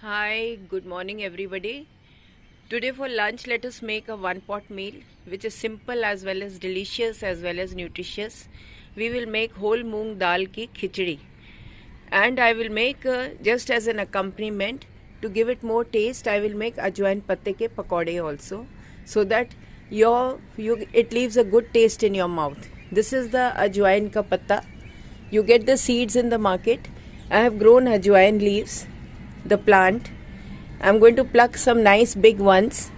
Hi, good morning everybody. Today for lunch let us make a one pot meal which is simple as well as delicious as well as nutritious. We will make whole moong dal ki khichdi and I will make just as an accompaniment to give it more taste. I will make ajwain patte ke pakode also so that it leaves a good taste in your mouth. This is the ajwain ka patta. You get the seeds in the market. I have grown ajwain leaves, the plant. I'm going to pluck some nice big ones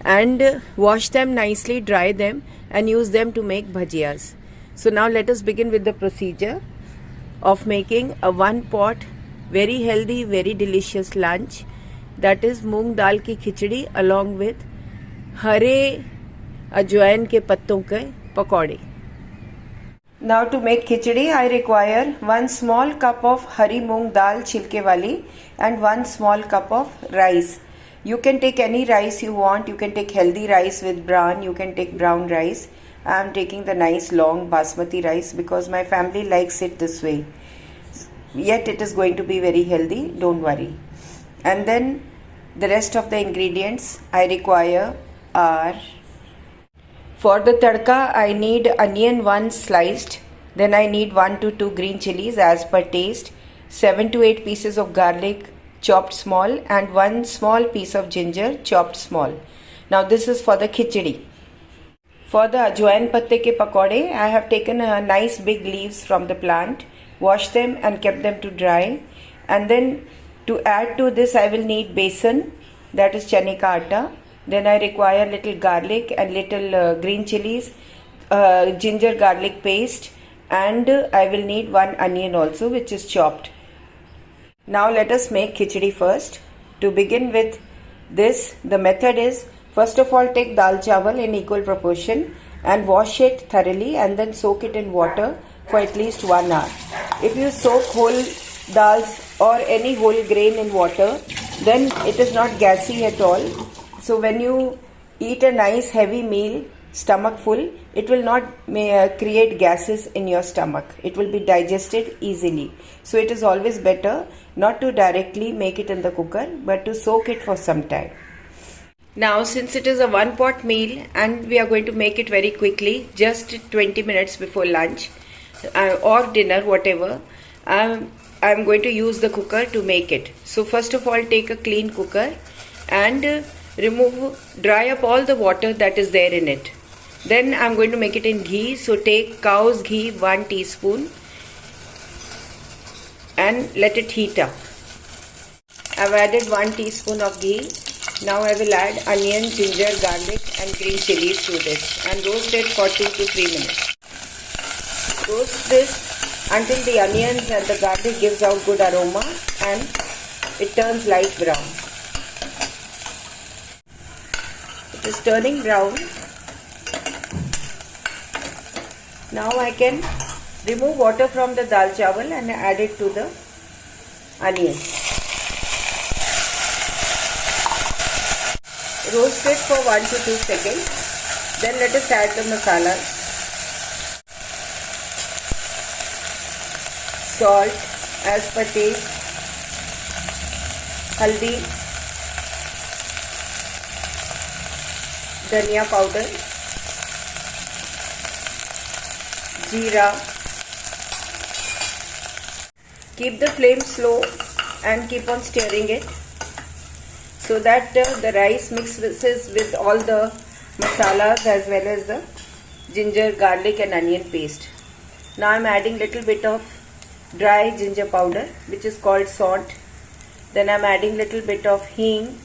and wash them nicely, dry them and use them to make bhajiyas. So now let us begin with the procedure of making a one pot very healthy, very delicious lunch, that is moong dal ki khichdi along with hare ajwain ke patton ke pakode. Now to make khichdi I require 1 small cup of hari moong dal chilke wali and 1 small cup of rice. You can take any rice you want. You can take healthy rice with bran. You can take brown rice. I am taking the nice long basmati rice because my family likes it this way. Yet it is going to be very healthy, don't worry. And then the rest of the ingredients I require are: for the tadka, I need onion 1 sliced, then I need 1 to 2 green chilies as per taste, 7 to 8 pieces of garlic chopped small and 1 small piece of ginger chopped small. Now this is for the khichdi. For the ajwain patte ke pakode, I have taken a nice big leaves from the plant, washed them and kept them to dry. And then to add to this I will need besan, that is chane ka atta. Then I require little garlic and little green chilies, ginger garlic paste, and I will need 1 onion also which is chopped. Now let us make khichdi first. To begin with this, the method is, first of all take dal chawal in equal proportion and wash it thoroughly and then soak it in water for at least 1 hour. If you soak whole dals or any whole grain in water, then it is not gassy at all. So when you eat a nice heavy meal, stomach full, it will not create gases in your stomach. It will be digested easily. So it is always better not to directly make it in the cooker, but to soak it for some time. Now since it is a one pot meal and we are going to make it very quickly, just 20 minutes before lunch or dinner, whatever, I'm going to use the cooker to make it. So first of all, take a clean cooker and dry up all the water that is there in it. Then I'm going to make it in ghee. So take cow's ghee 1 teaspoon and let it heat up. I've added 1 teaspoon of ghee. Now I will add onion, ginger, garlic and green chilies to this and roast it for 2 to 3 minutes. Roast this until the onions and the garlic gives out good aroma and it turns light brown. It is turning brown. Now I can remove water from the dal chawal and add it to the onions. Roast it for 1 to 2 seconds. Then let us add the masala. Salt as per taste. Haldi. Dhania powder. Jeera. Keep the flame slow and keep on stirring it so that the rice mixes with all the masalas as well as the ginger, garlic and onion paste. Now I am adding little bit of dry ginger powder which is called salt. Then I am adding little bit of hing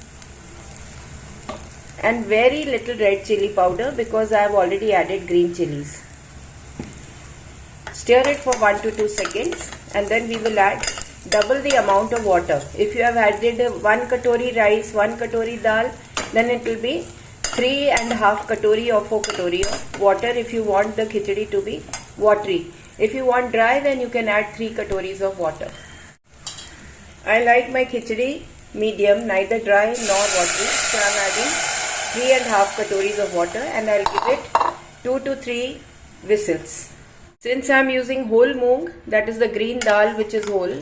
and very little red chili powder because I have already added green chilies. Stir it for 1 to 2 seconds and then we will add double the amount of water. If you have added 1 katori rice, 1 katori dal, then it will be 3.5 katori or 4 katori of water if you want the khichdi to be watery. If you want dry, then you can add 3 katoris of water. I like my khichdi medium, neither dry nor watery. So I am adding 3.5 katoris of water and I will give it 2 to 3 whistles. Since I am using whole moong, that is the green dal which is whole,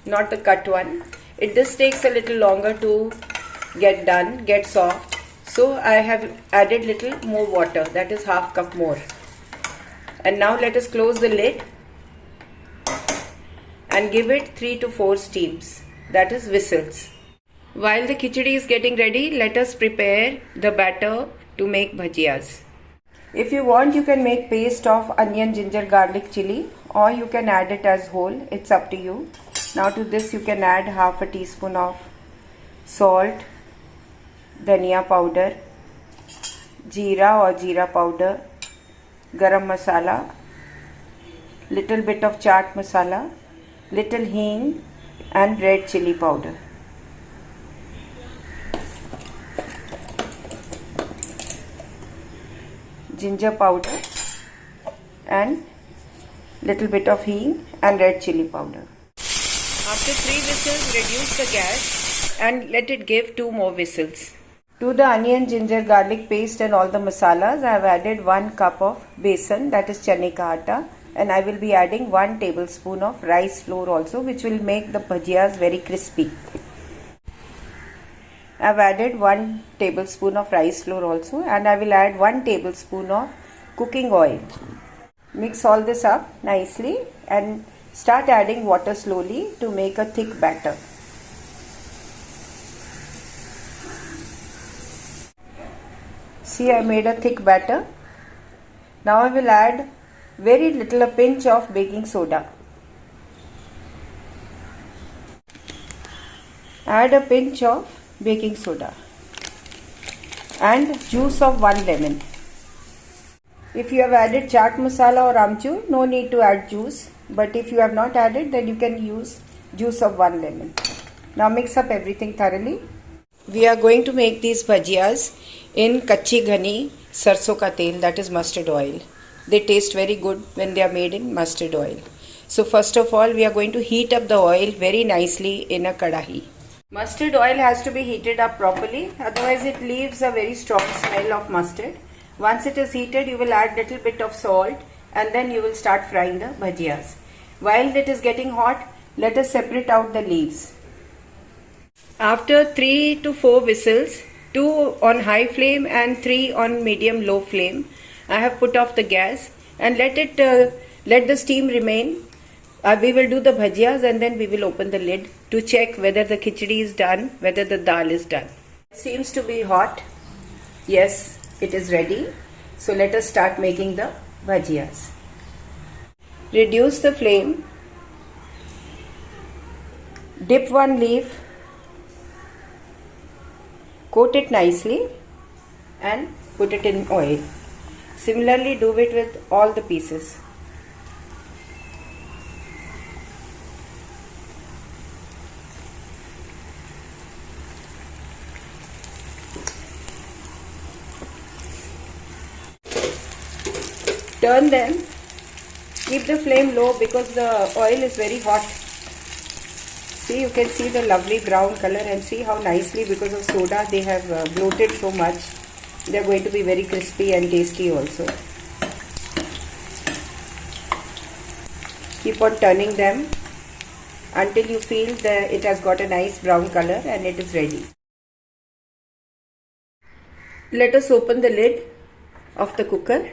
not the cut one, This takes a little longer to get done, get soft. So I have added little more water, that is half cup more. And now let us close the lid and give it 3 to 4 steams, that is whistles. While the khichdi is getting ready, let us prepare the batter to make bhajiyas. If you want, you can make paste of onion, ginger, garlic, chili, or you can add it as whole. It's up to you. Now to this you can add half a teaspoon of salt, dhania powder, jeera or jeera powder, garam masala, little bit of chaat masala, little hing and red chili powder. Ginger powder and little bit of hing and red chili powder. After 3 whistles, reduce the gas and let it give 2 more whistles. To the onion, ginger, garlic paste and all the masalas, I have added 1 cup of besan, that is chane ka atta, and I will be adding 1 tablespoon of rice flour also, which will make the bhajiyas very crispy. I have added 1 tablespoon of rice flour also, and I will add 1 tablespoon of cooking oil. Mix all this up nicely and start adding water slowly to make a thick batter. See, I made a thick batter. Now I will add very little, a pinch of baking soda. Add a pinch of baking soda and juice of 1 lemon. If you have added chaat masala or amchur, no need to add juice, but if you have not added, then you can use juice of 1 lemon. Now mix up everything thoroughly. We are going to make these bhajiyas in kachi ghani sarson ka tel, that is mustard oil. They taste very good when they are made in mustard oil. So first of all, we are going to heat up the oil very nicely in a kadahi. Mustard oil has to be heated up properly, otherwise it leaves a very strong smell of mustard. Once it is heated, you will add little bit of salt and then you will start frying the bhajiyas. While it is getting hot, let us separate out the leaves. After 3 to 4 whistles, 2 on high flame and 3 on medium low flame, I have put off the gas and let the steam remain. We will do the bhajiyas and then we will open the lid to check whether the khichdi is done, whether the dal is done. It seems to be hot. Yes, it is ready. So let us start making the bhajiyas. Reduce the flame. Dip 1 leaf. Coat it nicely and put it in oil. Similarly, do it with all the pieces. Turn them. Keep the flame low because the oil is very hot. See, you can see the lovely brown color and see how nicely, because of soda, they have bloated so much. They are going to be very crispy and tasty also. Keep on turning them until you feel that it has got a nice brown color and it is ready. Let us open the lid of the cooker.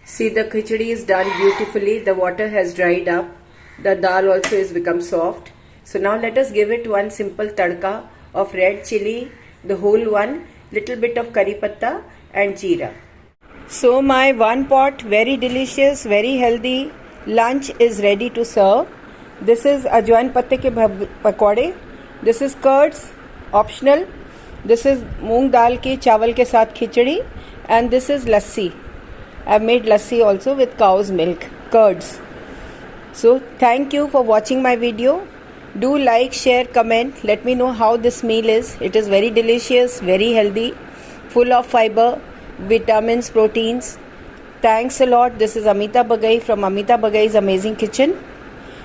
See, the khichdi is done beautifully. The water has dried up. The dal also has become soft. So now let us give it 1 simple tadka of red chili, the whole one, little bit of curry patta and jeera. So my 1 pot very delicious, very healthy lunch is ready to serve. This is ajwain patte ke pakode. This is curds, optional. This is moong dal ki chawal ke saath khichdi, and this is lassi. I have made lassi also with cow's milk, curds. So thank you for watching my video. Do like, share, comment. Let me know how this meal is. It is very delicious, very healthy, full of fiber, vitamins, proteins. Thanks a lot. This is Amita Bagai from Amita Bagai's Amazing Kitchen,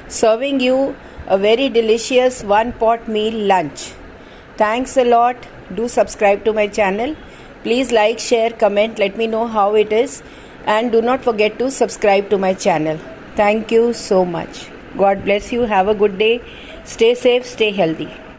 serving you a very delicious 1-pot meal lunch. Thanks a lot. Do subscribe to my channel. Please like, share, comment. Let me know how it is. And do not forget to subscribe to my channel. Thank you so much. God bless you. Have a good day. Stay safe, stay healthy.